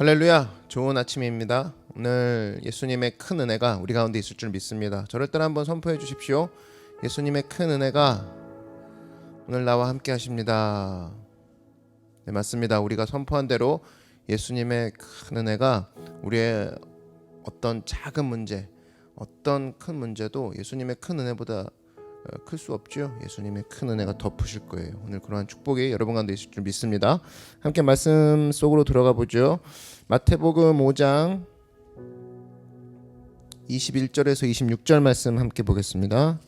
할렐루야, 좋은 아침입니다. 오늘 예수님의 큰 은혜가 우리 가운데 있을 줄 믿습니다. 저를 따라 한번 선포해 주십시오. 예수님의 큰 은혜가 오늘 나와 함께 하십니다. 네, 맞습니다. 우리가 선포한 대로 예수님의 큰 은혜가 우리의 어떤 작은 문제, 어떤 큰 문제도 예수님의 큰 은혜보다 클 수 없죠. 예수님의 큰 은혜가 덮으실 거예요. 오늘 그러한 축복이 여러분 가운데 있을 줄 믿습니다. 함께 말씀 속으로 들어가 보죠. 마태복음 5장 21절에서 26절 말씀 함께 보겠습니다.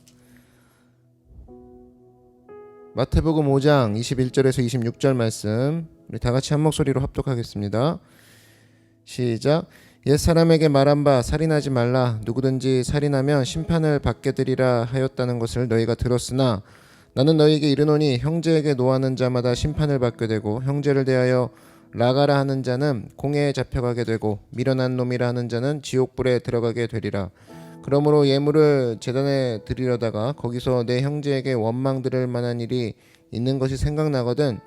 마태복음 5장 21절에서 26절 말씀 우리 다 같이 한 목소리로 합독하겠습니다. 시작. 옛사람에게 말한 바 살인하지 말라. 누구든지 살인하면 심판을 받게 되리라 하였다는 것을 너희가 들었으나 나는 너희에게 이르노니 형제에게 노하는 자마다 심판을 받게 되고 형제를 대하여 라가라 하는 자는 공회에 잡혀가게 되고 미련한 놈이라 하는 자는 지옥불에 들어가게 되리라. 그러므로 예물을 제단에 드리려다가 거기서 내 형제에게 원망 들을 만한 일이 있는 것이 생각나거든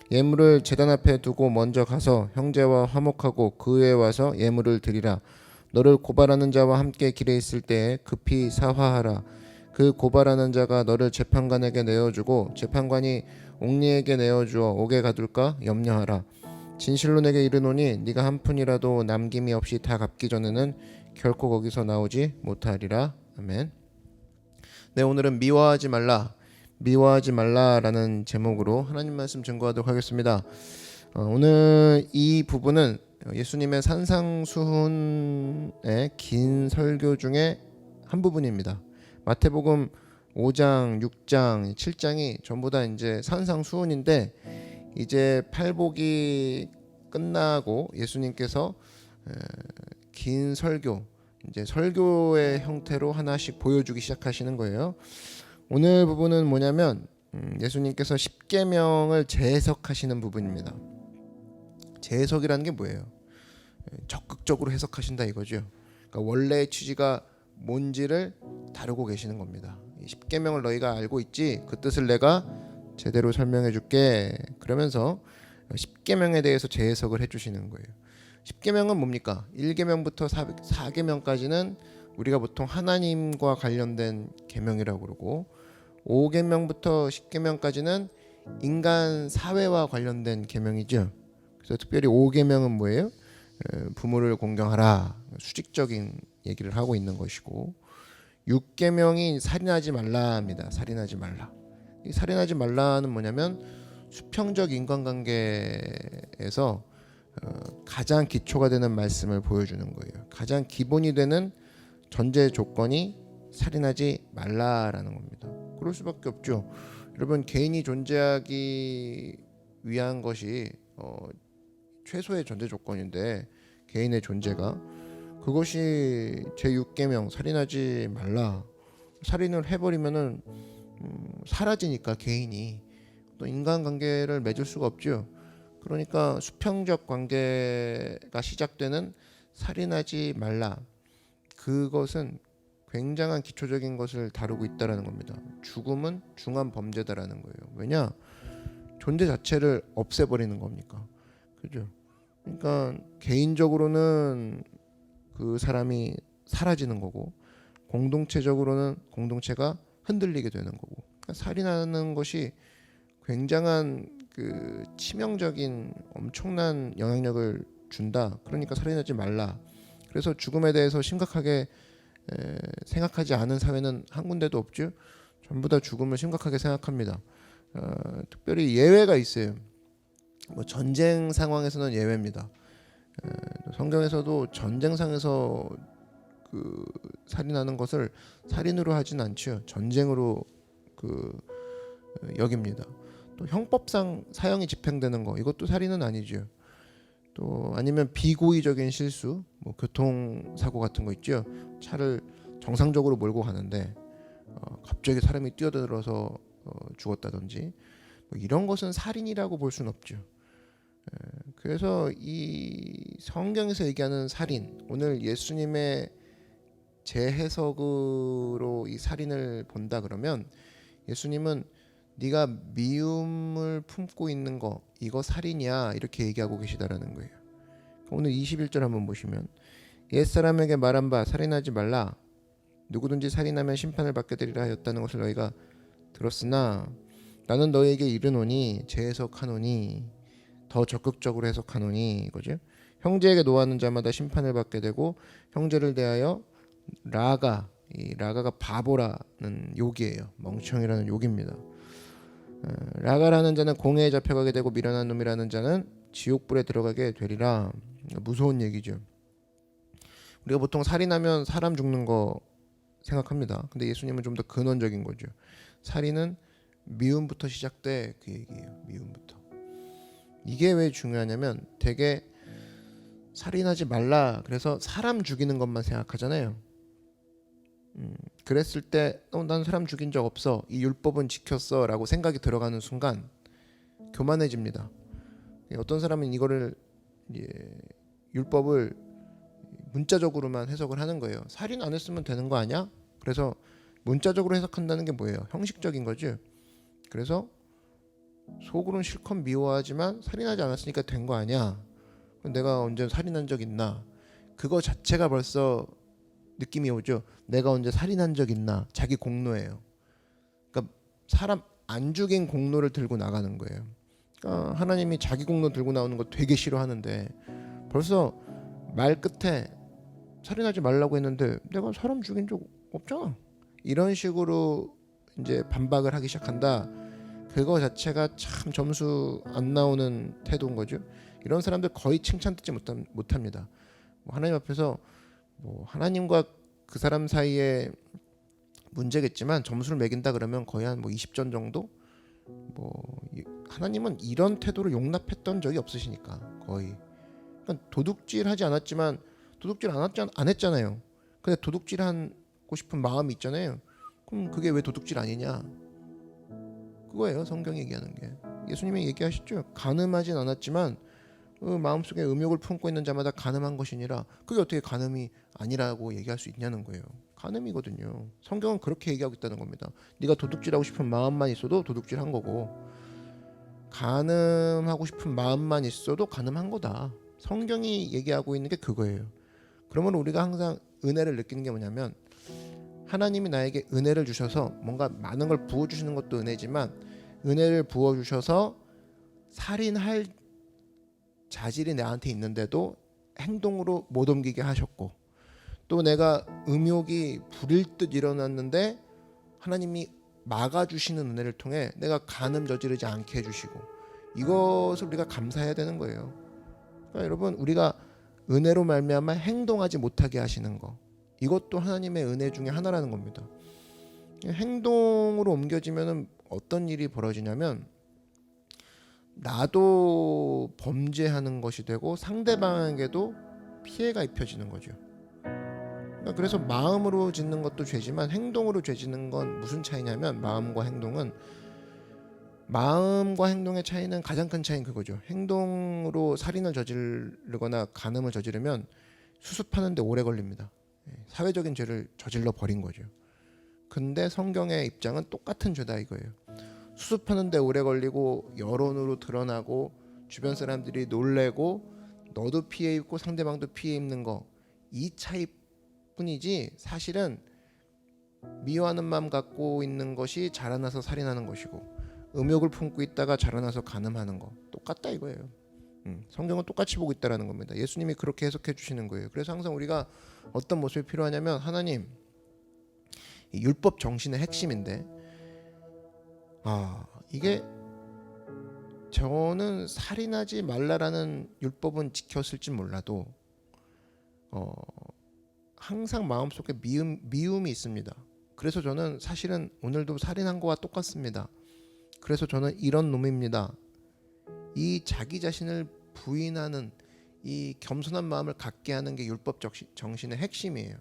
예물을 제단 앞에 두고 먼저 가서 형제와 화목하고 그에 와서 예물을 드리라. 너를 고발하는 자와 함께 길에 있을 때에 급히 사화하라. 그 고발하는 자가 너를 재판관에게 내어주고 재판관이 옥리에게 내어주어 옥에 가둘까 염려하라. 진실로 내게 이르노니 네가 한 푼이라도 남김이 없이 다 갚기 전에는 결코 거기서 나오지 못하리라. 아멘. 네, 오늘은 미워하지 말라라는 제목으로 하나님 말씀 증거하도록 하겠습니다. 오늘 이 부분은 예수님의 산상수훈의 긴 설교 중에 한 부분입니다. 마태복음 5장, 6장, 7장이 전부 다 이제 산상수훈인데 이제 팔복이 끝나고 예수님께서 긴 설교, 이제 설교의 형태로 하나씩 보여주기 시작하시는 거예요. 오늘 부분은 뭐냐면 예수님께서 십계명을 재해석하시는 부분입니다. 재해석이라는 게 뭐예요? 적극적으로 해석하신다 이거죠. 그러니까 원래의 취지가 뭔지를 다루고 계시는 겁니다. 십계명을 너희가 알고 있지? 그 뜻을 내가 제대로 설명해 줄게. 그러면서 십계명에 대해서 재해석을 해주시는 거예요. 십계명은 뭡니까? 1계명부터 4계명까지는 우리가 보통 하나님과 관련된 계명이라고 그러고 5계명부터 10계명까지는 인간 사회와 관련된 계명이죠. 그래서 특별히 5계명은 뭐예요? 부모를 공경하라, 수직적인 얘기를 하고 있는 것이고 6계명이 살인하지 말라입니다. 살인하지 말라. 이 살인하지 말라는 뭐냐면 수평적 인간관계에서 가장 기초가 되는 말씀을 보여주는 거예요. 가장 기본이 되는 전제 조건이 살인하지 말라라는 겁니다. 그럴 수밖에 없죠. 여러분, 개인이 존재하기 위한 것이 최소의 전제 조건인데 개인의 존재가 그것이 제6계명 살인하지 말라. 살인을 해버리면은 사라지니까 개인이 또 인간관계를 맺을 수가 없죠. 그러니까 수평적 관계가 시작되는 살인하지 말라. 그것은 굉장한 기초적인 것을 다루고 있다라는 겁니다. 죽음은 중한 범죄다라는 거예요. 왜냐? 존재 자체를 없애버리는 겁니까? 그죠? 그러니까 개인적으로는 그 사람이 사라지는 거고 공동체적으로는 공동체가 흔들리게 되는 거고 그러니까 살인하는 것이 굉장한 그 치명적인 엄청난 영향력을 준다. 그러니까 살인하지 말라. 그래서 죽음에 대해서 심각하게 생각하지 않은 사회는 한 군데도 없죠. 전부 다 죽음을 심각하게 생각합니다. 특별히 예외가 있어요. 뭐 전쟁 상황에서는 예외입니다. 성경에서도 전쟁상에서 그 살인하는 것을 살인으로 하진 않죠. 전쟁으로 그 여깁니다. 또 형법상 사형이 집행되는 거 이것도 살인은 아니죠. 또 아니면 비고의적인 실수, 뭐 교통사고 같은 거 있죠. 차를 정상적으로 몰고 가는데 갑자기 사람이 뛰어들어서 죽었다든지 뭐 이런 것은 살인이라고 볼 수는 없죠. 그래서 이 성경에서 얘기하는 살인, 오늘 예수님의 재해석으로 이 살인을 본다 그러면 예수님은 네가 미움을 품고 있는 거 이거 살인이야 이렇게 얘기하고 계시다라는 거예요. 오늘 21절 한번 보시면 옛사람에게 말한 바 살인하지 말라 누구든지 살인하면 심판을 받게 되리라 하였다는 것을 너희가 들었으나 나는 너희에게 이르노니 재해석하노니 더 적극적으로 해석하노니 이거죠. 형제에게 노하는 자마다 심판을 받게 되고 형제를 대하여 라가 이 라가가 바보라는 욕이에요. 멍청이라는 욕입니다. 라가라는 자는 공회에 잡혀가게 되고 미련한 놈이라는 자는 지옥불에 들어가게 되리라. 무서운 얘기죠. 우리가 보통 살인하면 사람 죽는 거 생각합니다. 근데 예수님은 좀 더 근원적인 거죠. 살인은 미움부터 시작돼 그 얘기예요. 미움부터. 이게 왜 중요하냐면 되게 살인하지 말라 그래서 사람 죽이는 것만 생각하잖아요. 그랬을 때 난 사람 죽인 적 없어 이 율법은 지켰어 라고 생각이 들어가는 순간 교만해집니다. 어떤 사람은 이거를 율법을 문자적으로만 해석을 하는 거예요. 살인 안 했으면 되는 거 아니야? 그래서 문자적으로 해석한다는 게 뭐예요? 형식적인 거죠. 그래서 속으로는 실컷 미워하지만 살인하지 않았으니까 된 거 아니야? 내가 언제 살인한 적 있나? 그거 자체가 벌써 느낌이 오죠. 내가 언제 살인한 적 있나? 자기 공로예요. 그러니까 사람 안 죽인 공로를 들고 나가는 거예요. 그러니까 하나님이 자기 공로 들고 나오는 거 되게 싫어하는데 벌써 말 끝에 살인하지 말라고 했는데 내가 사람 죽인 적 없잖아. 이런 식으로 이제 반박을 하기 시작한다. 그거 자체가 참 점수 안 나오는 태도인 거죠. 이런 사람들 거의 칭찬 듣지 못합니다. 하나님 앞에서 하나님과 그 사람 사이에 문제겠지만 점수를 매긴다 그러면 거의 한 20점 정도? 하나님은 이런 태도를 용납했던 적이 없으시니까 거의. 그러니까 도둑질하지 않았지만 도둑질 안 했잖아요. 근데 도둑질하고 싶은 마음이 있잖아요. 그럼 그게 왜 도둑질 아니냐? 그거예요. 성경이 얘기하는 게. 예수님이 얘기하셨죠. 가늠하진 않았지만 마음속에 음욕을 품고 있는 자마다 가늠한 것이니라. 그게 어떻게 가늠이 아니라고 얘기할 수 있냐는 거예요. 가늠이거든요. 성경은 그렇게 얘기하고 있다는 겁니다. 네가 도둑질하고 싶은 마음만 있어도 도둑질한 거고 가늠하고 싶은 마음만 있어도 가늠한 거다. 성경이 얘기하고 있는 게 그거예요. 그러면 우리가 항상 은혜를 느끼는 게 뭐냐면 하나님이 나에게 은혜를 주셔서 뭔가 많은 걸 부어주시는 것도 은혜지만 은혜를 부어주셔서 살인할 자질이 나한테 있는데도 행동으로 못 옮기게 하셨고 또 내가 음욕이 부릴 듯 일어났는데 하나님이 막아주시는 은혜를 통해 내가 간음 저지르지 않게 해주시고 이것을 우리가 감사해야 되는 거예요. 그러니까 여러분 우리가 은혜로 말미암아 행동하지 못하게 하시는 거 이것도 하나님의 은혜 중에 하나라는 겁니다. 행동으로 옮겨지면 어떤 일이 벌어지냐면 나도 범죄하는 것이 되고 상대방에게도 피해가 입혀지는 거죠. 그래서 마음으로 짓는 것도 죄지만 행동으로 죄 짓는 건 무슨 차이냐면 마음과 행동의 차이는 가장 큰 차이는 그거죠. 행동으로 살인을 저지르거나 간음을 저지르면 수습하는데 오래 걸립니다. 사회적인 죄를 저질러 버린 거죠. 근데 성경의 입장은 똑같은 죄다 이거예요. 수습하는데 오래 걸리고 여론으로 드러나고 주변 사람들이 놀래고 너도 피해 입고 상대방도 피해 입는 거 이 차이뿐이지 사실은 미워하는 마음 갖고 있는 것이 자라나서 살인하는 것이고 음욕을 품고 있다가 자라나서 간음하는 거 똑같다 이거예요. 성경은 똑같이 보고 있다라는 겁니다. 예수님이 그렇게 해석해 주시는 거예요. 그래서 항상 우리가 어떤 모습이 필요하냐면 하나님 이 율법 정신의 핵심인데 이게 저는 살인하지 말라라는 율법은 지켰을지 몰라도 항상 마음속에 미움이 있습니다. 그래서 저는 사실은 오늘도 살인한 거와 똑같습니다. 그래서 저는 이런 놈입니다. 이 자기 자신을 부인하는 이 겸손한 마음을 갖게 하는 게 율법 정신의 핵심이에요.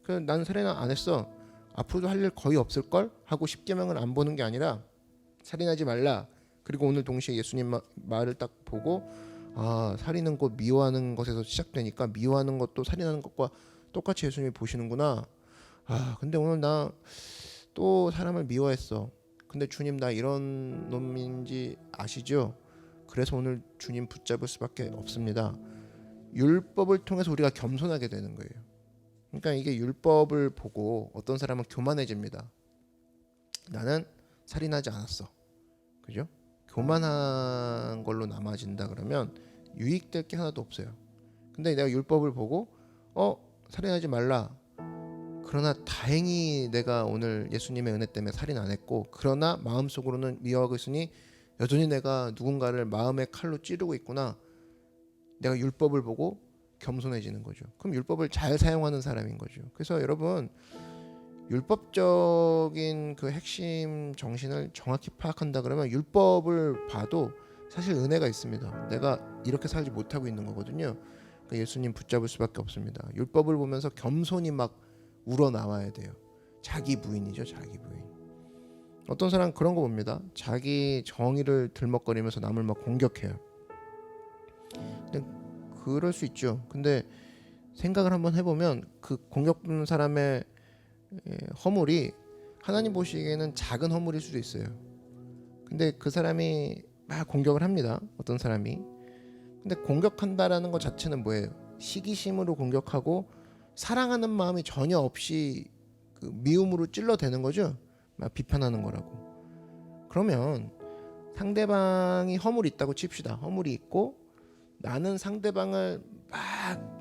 그래서 난 살인 안 했어. 앞으로도 할 일 거의 없을걸? 하고 10계명을 안 보는 게 아니라 살인하지 말라. 그리고 오늘 동시에 예수님 말을 딱 보고 살인은 곧 미워하는 것에서 시작되니까 미워하는 것도 살인하는 것과 똑같이 예수님이 보시는구나. 근데 오늘 나 또 사람을 미워했어. 근데 주님 나 이런 놈인지 아시죠? 그래서 오늘 주님 붙잡을 수밖에 없습니다. 율법을 통해서 우리가 겸손하게 되는 거예요. 그러니까 이게 율법을 보고 어떤 사람은 교만해집니다. 나는 살인하지 않았어. 그죠? 교만한 걸로 남아진다 그러면 유익될 게 하나도 없어요. 근데 내가 율법을 보고 살인하지 말라. 그러나 다행히 내가 오늘 예수님의 은혜 때문에 살인 안 했고, 그러나 마음속으로는 미워하고 있으니 여전히 내가 누군가를 마음의 칼로 찌르고 있구나. 내가 율법을 보고 겸손해지는 거죠. 그럼 율법을 잘 사용하는 사람인 거죠. 그래서 여러분, 율법적인 그 핵심 정신을 정확히 파악한다 그러면 율법을 봐도 사실 은혜가 있습니다. 내가 이렇게 살지 못하고 있는 거거든요. 그러니까 예수님 붙잡을 수밖에 없습니다. 율법을 보면서 겸손히 막 우러나와야 돼요. 자기 부인이죠, 자기 부인. 어떤 사람 그런 거 봅니다. 자기 정의를 들먹거리면서 남을 막 공격해요. 근데 그럴 수 있죠. 근데 생각을 한번 해보면 그 공격받는 사람의 허물이 하나님 보시기에는 작은 허물일 수도 있어요. 근데 그 사람이 막 공격을 합니다. 어떤 사람이. 근데 공격한다라는 것 자체는 뭐예요? 시기심으로 공격하고 사랑하는 마음이 전혀 없이 그 미움으로 찔러대는 거죠. 막 비판하는 거라고. 그러면 상대방이 허물이 있다고 칩시다. 허물이 있고 나는 상대방을 막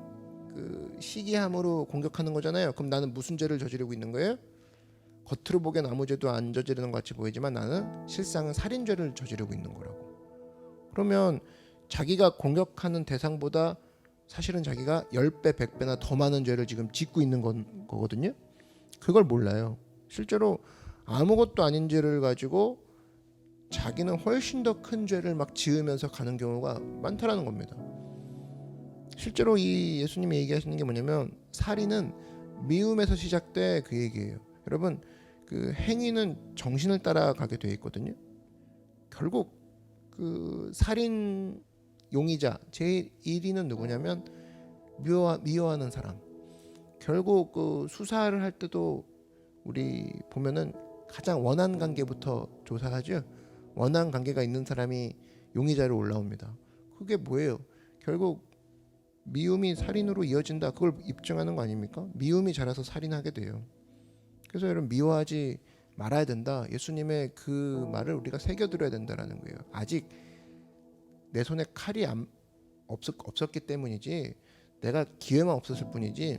그 시기함으로 공격하는 거잖아요. 그럼 나는 무슨 죄를 저지르고 있는 거예요? 겉으로 보기엔 아무 죄도 안 저지르는 것 같이 보이지만 나는 실상은 살인죄를 저지르고 있는 거라고. 그러면 자기가 공격하는 대상보다 사실은 자기가 10배, 100배나 더 많은 죄를 지금 짓고 있는 거거든요. 그걸 몰라요. 실제로 아무것도 아닌 죄를 가지고 자기는 훨씬 더 큰 죄를 막 지으면서 가는 경우가 많다라는 겁니다. 실제로 이 예수님이 얘기하시는 게 뭐냐면 살인은 미움에서 시작돼 그 얘기예요. 여러분, 그 행위는 정신을 따라가게 돼 있거든요. 결국 그 살인 용의자 제 1위는 누구냐면 미워하는 사람. 결국 그 수사를 할 때도 우리 보면은 가장 원한 관계부터 조사하죠. 원한 관계가 있는 사람이 용의자로 올라옵니다. 그게 뭐예요? 결국 미움이 살인으로 이어진다. 그걸 입증하는 거 아닙니까? 미움이 자라서 살인하게 돼요. 그래서 여러분, 미워하지 말아야 된다. 예수님의 그 말을 우리가 새겨들어야 된다라는 거예요. 아직 내 손에 칼이 없었기 때문이지, 내가 기회만 없었을 뿐이지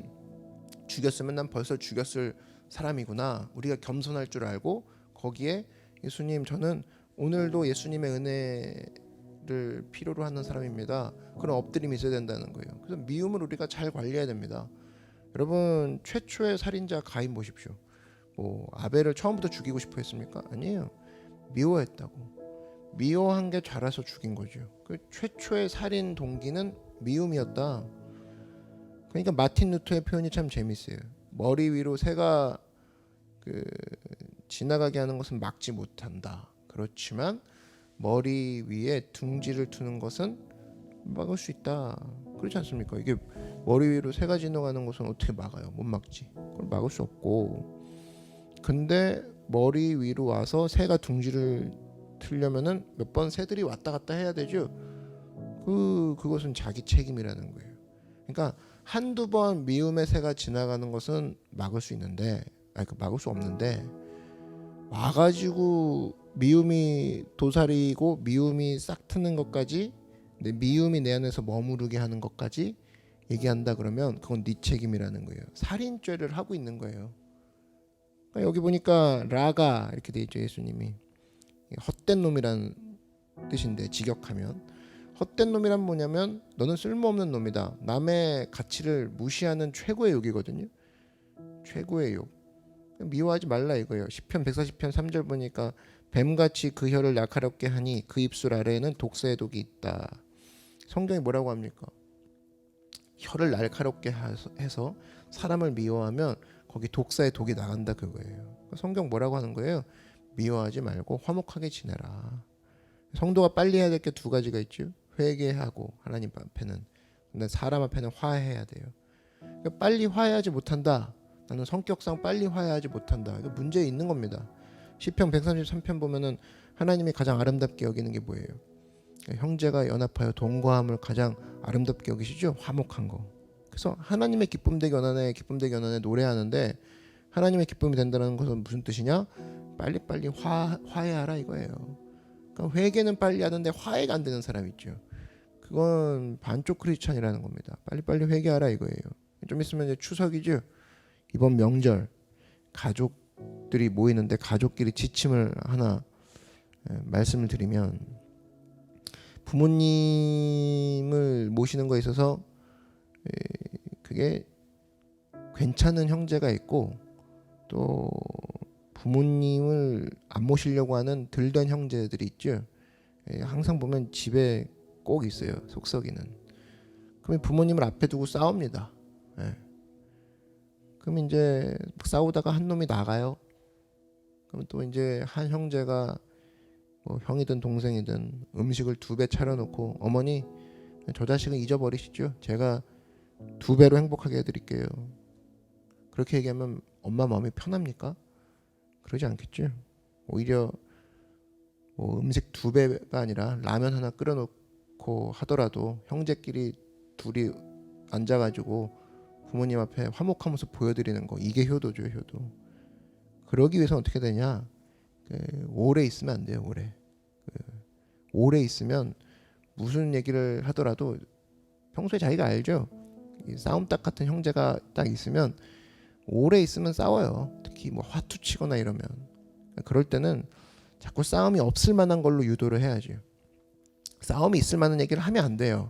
죽였으면 난 벌써 죽였을 사람이구나. 우리가 겸손할 줄 알고 거기에 예수님, 저는 오늘도 예수님의 은혜를 필요로 하는 사람입니다. 그런 엎드림이 있어야 된다는 거예요. 그래서 미움을 우리가 잘 관리해야 됩니다. 여러분, 최초의 살인자 가인 보십시오. 뭐 아벨을 처음부터 죽이고 싶어 했습니까? 아니에요. 미워했다고. 미워한 게 자라서 죽인 거죠. 그 최초의 살인 동기는 미움이었다. 그러니까 마틴 루터의 표현이 참 재밌어요. 머리 위로 새가 그 지나가게 하는 것은 막지 못한다. 그렇지만 머리 위에 둥지를 두는 것은 막을 수 있다. 그렇지 않습니까? 이게 머리 위로 새가 지나가는 것은 어떻게 막아요? 못 막지. 그걸 막을 수 없고. 근데 머리 위로 와서 새가 둥지를 틀려면은 몇 번 새들이 왔다 갔다 해야 되죠. 그것은 자기 책임이라는 거예요. 그러니까 한두 번 미움의 새가 지나가는 것은 막을 수 있는데, 막을 수 없는데, 와가지고 미움이 도사리고 미움이 싹 트는 것까지, 근데 미움이 내 안에서 머무르게 하는 것까지 얘기한다 그러면 그건 네 책임이라는 거예요. 살인죄를 하고 있는 거예요. 그러니까 여기 보니까 라가 이렇게 돼 있죠. 예수님이 헛된 놈이라는 뜻인데, 직역하면 헛된 놈이란 뭐냐면 너는 쓸모없는 놈이다. 남의 가치를 무시하는 최고의 욕이거든요. 최고의 욕. 미워하지 말라 이거예요. 시편 140편 3절 보니까 뱀같이 그 혀를 날카롭게 하니 그 입술 아래에는 독사의 독이 있다. 성경이 뭐라고 합니까? 혀를 날카롭게 해서 사람을 미워하면 거기 독사의 독이 나간다 그거예요. 성경 뭐라고 하는 거예요? 미워하지 말고 화목하게 지내라. 성도가 빨리 해야 될 게 두 가지가 있죠. 회개하고 하나님 앞에는, 근데 사람 앞에는 화해해야 돼요. 그러니까 빨리 화해하지 못한다. 나는 성격상 빨리 화해하지 못한다. 이거 문제 있는 겁니다. 시편 133편 보면은 하나님이 가장 아름답게 여기는 게 뭐예요? 형제가 연합하여 동거함을 가장 아름답게 여기시죠. 화목한 거. 그래서 하나님의 기쁨 되기 원하네, 기쁨 되기 원하네 노래하는데 하나님의 기쁨이 된다는 것은 무슨 뜻이냐? 빨리빨리 화해하라 이거예요. 그러니까 회개는 빨리 하는데 화해가 안 되는 사람 있죠. 그건 반쪽 크리스찬이라는 겁니다. 빨리빨리 회개하라 이거예요. 좀 있으면 이제 추석이죠. 이번 명절 가족들이 모이는데 가족끼리 지침을 하나 말씀을 드리면, 부모님을 모시는 거에 있어서 그게 괜찮은 형제가 있고 또 부모님을 안 모시려고 하는 들된 형제들이 있죠. 항상 보면 집에 꼭 있어요. 속썩이는. 그럼 부모님을 앞에 두고 싸웁니다. 그럼 이제 싸우다가 한 놈이 나가요. 그럼 또 이제 한 형제가 뭐 형이든 동생이든 음식을 2배 차려놓고 어머니 저 자식은 잊어버리시죠. 제가 2배로 행복하게 해드릴게요. 그렇게 얘기하면 엄마 마음이 편합니까? 그러지 않겠죠. 오히려 뭐 음식 2배가 아니라 라면 하나 끓여놓고 하더라도 형제끼리 둘이 앉아가지고 부모님 앞에 화목한 모습 보여드리는 거, 이게 효도죠. 효도. 그러기 위해서 어떻게 되냐, 오래 있으면 안 돼요. 오래 있으면 무슨 얘기를 하더라도 평소에 자기가 알죠. 이 싸움닭 같은 형제가 딱 있으면 오래 있으면 싸워요. 특히 뭐 화투치거나 이러면. 그럴 때는 자꾸 싸움이 없을 만한 걸로 유도를 해야죠. 싸움이 있을 만한 얘기를 하면 안 돼요.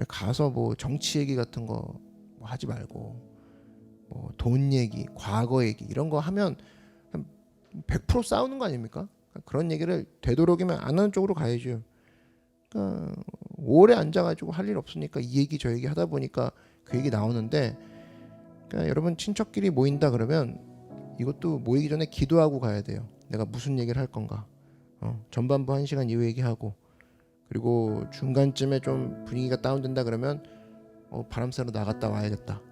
가서 뭐 정치 얘기 같은 거 뭐 하지 말고 뭐 돈 얘기, 과거 얘기 이런 거 하면 100% 싸우는 거 아닙니까? 그런 얘기를 되도록이면 안 하는 쪽으로 가야죠. 그러니까 오래 앉아가지고 할 일 없으니까 이 얘기 저 얘기 하다 보니까 그 얘기 나오는데, 그러니까 여러분 친척끼리 모인다 그러면 이것도 모이기 전에 기도하고 가야 돼요. 내가 무슨 얘기를 할 건가. 전반부 1시간 이후 얘기하고, 그리고 중간쯤에 좀 분위기가 다운된다 그러면 바람 쐬러 나갔다 와야겠다.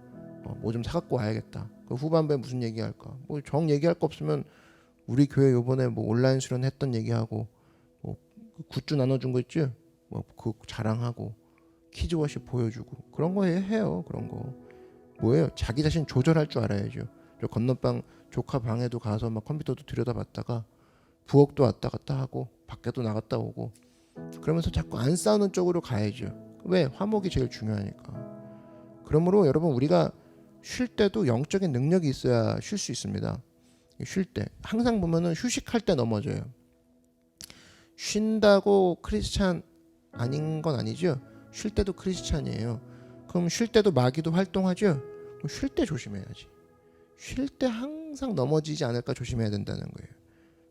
뭐 좀 사갖고 와야겠다. 그 후반부에 무슨 얘기할까. 뭐 정 얘기할 거 없으면 우리 교회 요번에 뭐 온라인 수련했던 얘기하고, 뭐 굿즈 나눠준 거 있지? 뭐 그 자랑하고 키즈워십 보여주고 그런 거 해요. 그런 거 뭐예요? 자기 자신 조절할 줄 알아야죠. 저 건너방 조카 방에도 가서 막 컴퓨터도 들여다봤다가 부엌도 왔다 갔다 하고 밖에도 나갔다 오고, 그러면서 자꾸 안 싸우는 쪽으로 가야죠. 왜? 화목이 제일 중요하니까. 그러므로 여러분, 우리가 쉴 때도 영적인 능력이 있어야 쉴 수 있습니다. 쉴 때 항상 보면은 휴식할 때 넘어져요. 쉰다고 크리스찬 아닌 건 아니죠. 쉴 때도 크리스찬이에요. 그럼 쉴 때도 마귀도 활동하죠. 쉴 때 조심해야지. 쉴 때 항상 넘어지지 않을까 조심해야 된다는 거예요.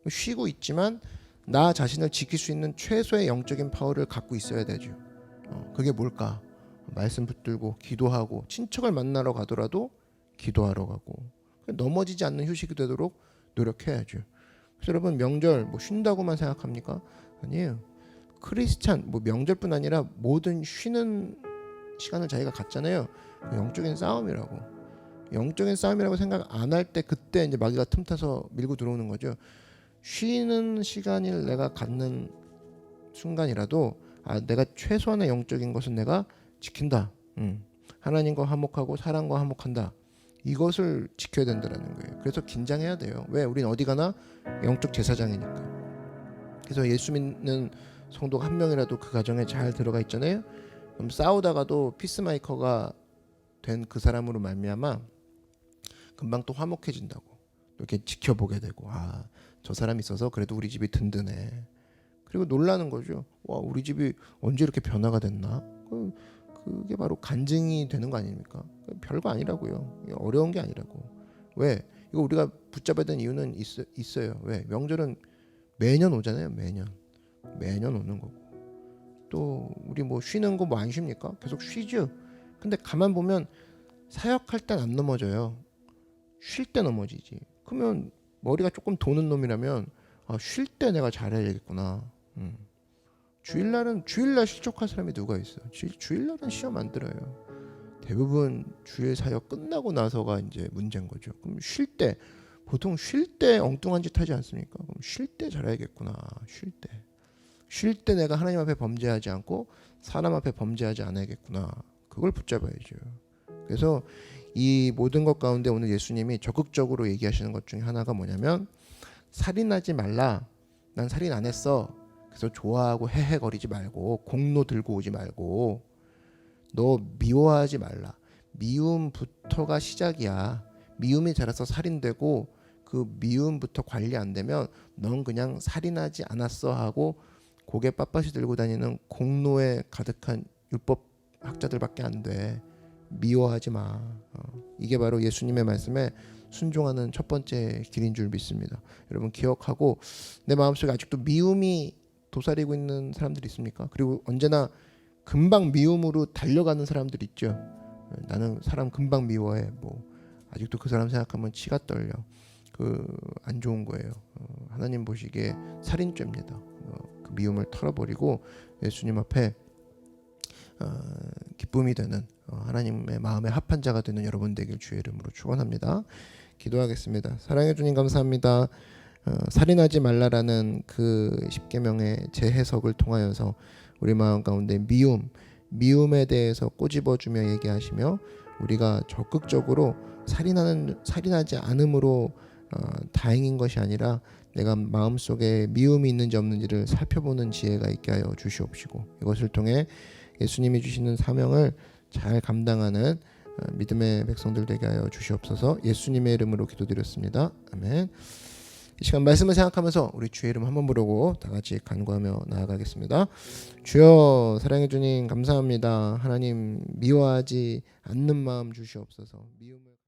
쉬고 있지만 나 자신을 지킬 수 있는 최소의 영적인 파워를 갖고 있어야 되죠. 그게 뭘까? 말씀 붙들고 기도하고, 친척을 만나러 가더라도 기도하러 가고, 넘어지지 않는 휴식이 되도록 노력해야죠. 그래서 여러분, 명절 뭐 쉰다고만 생각합니까? 아니에요. 크리스찬 뭐 명절뿐 아니라 모든 쉬는 시간을 자기가 갖잖아요. 영적인 싸움이라고. 영적인 싸움이라고 생각 안 할 때 그때 이제 마귀가 틈타서 밀고 들어오는 거죠. 쉬는 시간을 내가 갖는 순간이라도 내가 최소한의 영적인 것은 내가 지킨다. 하나님과 화목하고 사랑과 화목한다. 이것을 지켜야 된다는 거예요. 그래서 긴장해야 돼요. 왜? 우린 어디 가나 영적 제사장이니까. 그래서 예수 믿는 성도가 한 명이라도 그 가정에 잘 들어가 있잖아요. 그럼 싸우다가도 피스메이커가 된 그 사람으로 말미암아 금방 또 화목해진다고. 이렇게 지켜보게 되고, 저 사람이 있어서 그래도 우리 집이 든든해. 그리고 놀라는 거죠. 와, 우리 집이 언제 이렇게 변화가 됐나? 그게 바로 간증이 되는 거 아닙니까? 별거 아니라고요. 어려운 게 아니라고. 왜? 이거 우리가 붙잡아야 되는 이유는 있어요. 왜? 명절은 매년 오잖아요. 매년 오는 거고. 또 우리 뭐 쉬는 거 뭐 안 쉽니까? 계속 쉬죠. 근데 가만 보면 사역할 땐 안 넘어져요. 쉴 때 넘어지지. 그러면 머리가 조금 도는 놈이라면 쉴 때 내가 잘해야겠구나. 주일날 실족할 사람이 누가 있어? 주일날은 시험 안 들어요. 대부분 주일 사역 끝나고 나서가 이제 문제인 거죠. 그럼 보통 쉴 때 엉뚱한 짓 하지 않습니까? 그럼 쉴 때 잘해야겠구나. 쉴 때. 쉴 때 내가 하나님 앞에 범죄하지 않고 사람 앞에 범죄하지 않아야겠구나. 그걸 붙잡아야죠. 그래서 이 모든 것 가운데 오늘 예수님이 적극적으로 얘기하시는 것 중에 하나가 뭐냐면 살인하지 말라. 난 살인 안 했어. 그래서 좋아하고 헤헤거리지 말고 공로 들고 오지 말고 너 미워하지 말라. 미움부터가 시작이야. 미움이 자라서 살인되고 그 미움부터 관리 안 되면 넌 그냥 살인하지 않았어 하고 고개 빳빳이 들고 다니는 공로에 가득한 율법 학자들밖에 안 돼. 미워하지 마. 이게 바로 예수님의 말씀에 순종하는 첫 번째 길인 줄 믿습니다. 여러분 기억하고 내 마음속에 아직도 미움이 도사리고 있는 사람들이 있습니까? 그리고 언제나 금방 미움으로 달려가는 사람들 있죠. 나는 사람 금방 미워해. 뭐 아직도 그 사람 생각하면 치가 떨려. 그 안 좋은 거예요. 하나님 보시기에 살인죄입니다. 그 미움을 털어버리고 예수님 앞에 기쁨이 되는 하나님의 마음에 합한 자가 되는 여러분 되길 주의 이름으로 축원합니다. 기도하겠습니다. 사랑해 주님 감사합니다. 살인하지 말라라는 그 십계명의 재해석을 통하여서 우리 마음 가운데 미움에 대해서 꼬집어주며 얘기하시며 우리가 적극적으로 살인하지 않음으로 다행인 것이 아니라 내가 마음속에 미움이 있는지 없는지를 살펴보는 지혜가 있게 하여 주시옵시고 이것을 통해 예수님이 주시는 사명을 잘 감당하는 믿음의 백성들 되게 하여 주시옵소서. 예수님의 이름으로 기도드렸습니다. 아멘. 이 시간 말씀을 생각하면서 우리 주의 이름 한번 부르고 다 같이 간구하며 나아가겠습니다. 주여 사랑해 주님 감사합니다. 하나님 미워하지 않는 마음 주시옵소서. 미움을